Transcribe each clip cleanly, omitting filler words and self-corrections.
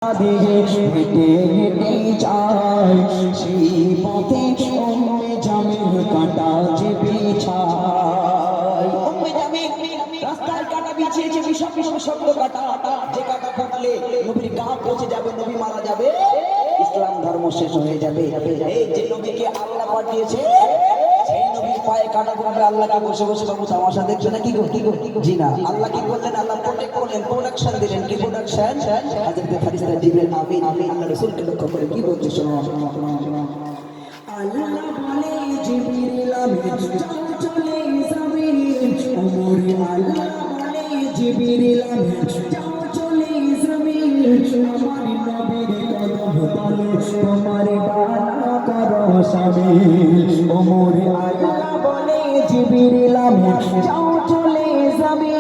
হেঁটে হেঁটে যায় সেই পথে উম্মে জামিল কাঁটা যে বিছায়। উম্মে জামিল রাস্তায় কাঁটা বিছিয়েছে, বিষম বিষম শব্দ কাঁটা, যে কাঁটা ফুটলে নবীর গা পচে যাবে, নবী মারা যাবে, ইসলাম ধর্ম শেষ হয়ে যাবে। এই যে নবীকে আল্লাহ পাঠিয়েছে সেই নবীর পায়ে কাঁটা ফুটবে, আল্লাহকে বসে বসে বাবু তামাশা দেখবে না কি গো? জি না, আল্লাহ কি করলেন? আল্লাহ প্রোটেক্ট করলেন, প্রোডাকশন দিলেন। কি প্রোডাকশন? হযরত ফেরেশতা জিবরিল আমিন আল্লাহ রাসূলকে লক্ষ্য করে কি বলছে শোনো। আল্লাহ বলে জিবরিল আমিন যাও চলে যাবে ওমরে, আল্লাহ বলে জিবরিল আমিন যাও চলে যাবে আমার নবীর কদম তলে তোমার ডানা করো শামিল ওমরে, আল্লাহ বলে জিবরিল আমিন যাও চলে যাবে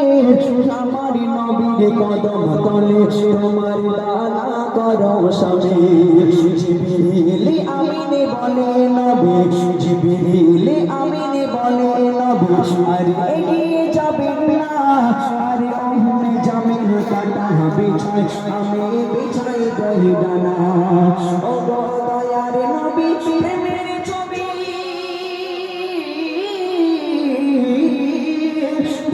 আমার নবীর কদম তলে তোমার ডানা করো শামিল। জিবরিল আমিন বলে নবী, জিবরিল আমিন বলে নবী আর এগিয়ে যাবেন না, আর উম্মে জামিল কাঁটা বিছায় আমি বিছাই দেই ডানা। ও গো দয়ার নবী প্রেমের ছবি,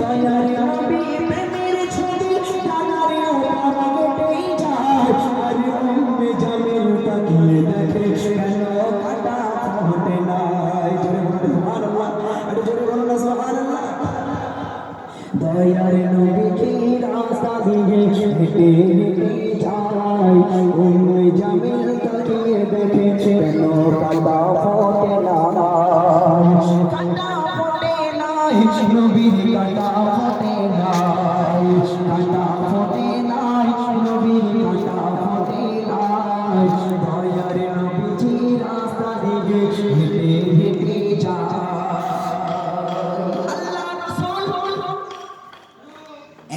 দয়ার নবী প্রেমের ছবি ডানার উপর কেটেই যায়, আর উম্মে জামিল তাকিয়ে দেখে কেন কাঁটা ফোটে নাই। জোরে বলুন সুবহানাল্লাহ, আর জোরে বলুন সুবহানাল্লাহ। দয়ার নবী কি রাস্তা দিয়ে হেঁটে হেঁটে যায়, উম্মে জামিল তাকিয়ে দেখে কেন কাঁটা ফোটে নাই। কাঁটা ফোটে নাই নবীর, কাঁটা ফোটে নাই, কাঁটা ফোটে নাই নবীর, কাঁটা ফোটে নাই। দয়ার নবীজি রাস্তা দিয়ে হেঁটে হেঁটে যায়।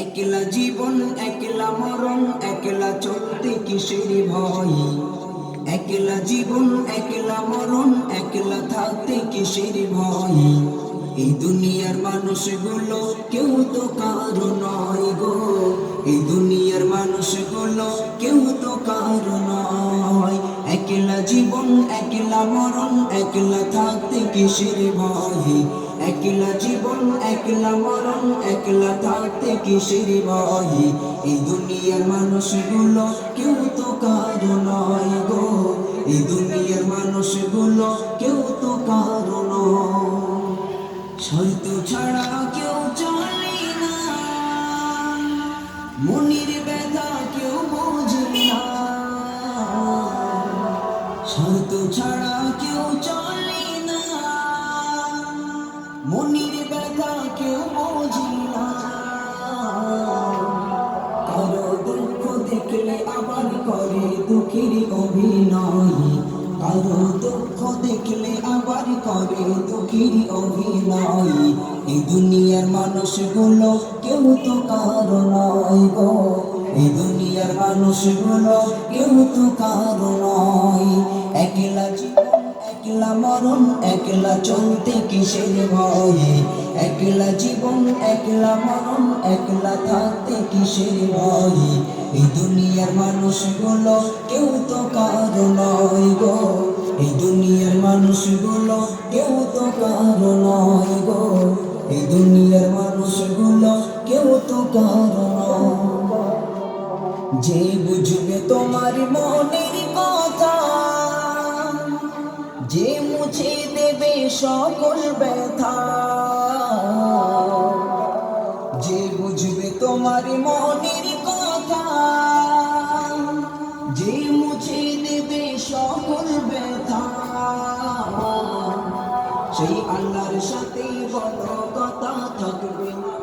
একলা জীবন একলা মরণ, একলা চলতে কিসের ভয়, একলা জীবন একলা মরণ, একলা থাকতে কিসের ভয়। এই দুনিয়ার মানুষগুলো কেউ তো কারো নয় গো, এই দুনিয়ার মানুষগুলো কেউ তো কারো নয়। একলা জীবন একলা মরণ, একলা থাকতে কিসের ভয়, একলা জীবন একলা মরণ, একলা থাকতে কিসের ভয়। এই দুনিয়ার মানুষগুলো কেউ তো কারো নয় গো, এই দুনিয়ার মানুষগুলো কেউ তো কারো নয়। শর্ত ছাড়া কেউ চলে না, মনির ব্যথা কেউ বোঝে না, শর্ত ছাড়া কেউ চলে না, মনির ব্যথা কেউ বোঝে না। কারো দুঃখ দেখলে আবার করে দুঃখের অভিনয়, কারো দুঃখ দেখলে আবার করে দুঃখের অভিনয়। এই দুনিয়ার মানুষগুলো কেউ তো কারো নয় গো, এই দুনিয়ার মানুষগুলো কেউ তো কারো নয়। একলা জীবন একলা মরণ, একলা চলতে কিসের ভয়, একলা জীবন একলা মরণ, একলা থাকতে কিসের ভয়। এই দুনিয়ার মানুষগুলো কেউ তো কারো নয় গো, এই দুনিয়ার মানুষগুলো কেউ তো কারো নয় গো, এই দুনিয়ার মানুষগুলো কেউ তো কারো নয়। যে বুঝবে তোমার মনের কথা, যে মুছে দেবে সকল ব্যথা, যে বুঝবে তোমার মনের কথা, যে মুছে দেবে সকল ব্যথা, সেই আল্লাহর সাথে বড় কথা থাকবে না।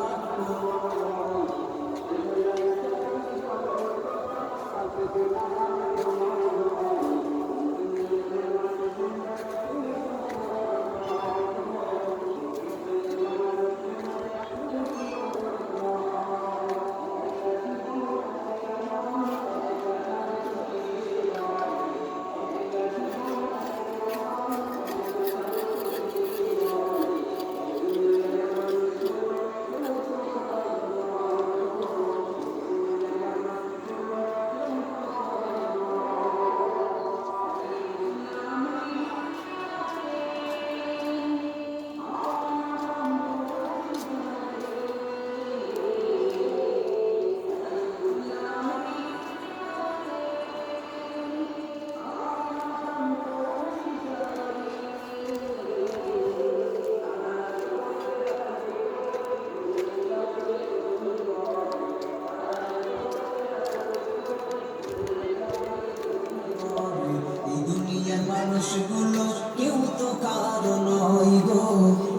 মানুষগুলো কেউ তো কারো নয় গো,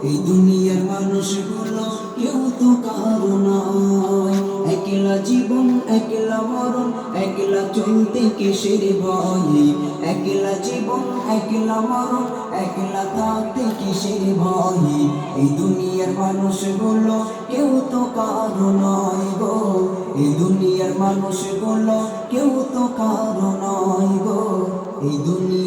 এই দুনিয়ার মানুষগুলো কেউ তো কারো নয়। একলা জীবন একলা মরণ, একলা চলতে কিসের ভয়, একলা জীবন একলা মরণ, একলা থাকতে কিসের ভয়। এই দুনিয়ার মানুষগুলো কেউ তো কারো নয় গো, এই দুনিয়ার মানুষগুলো কেউ তো কারো নয় গো, এই দুনিয়া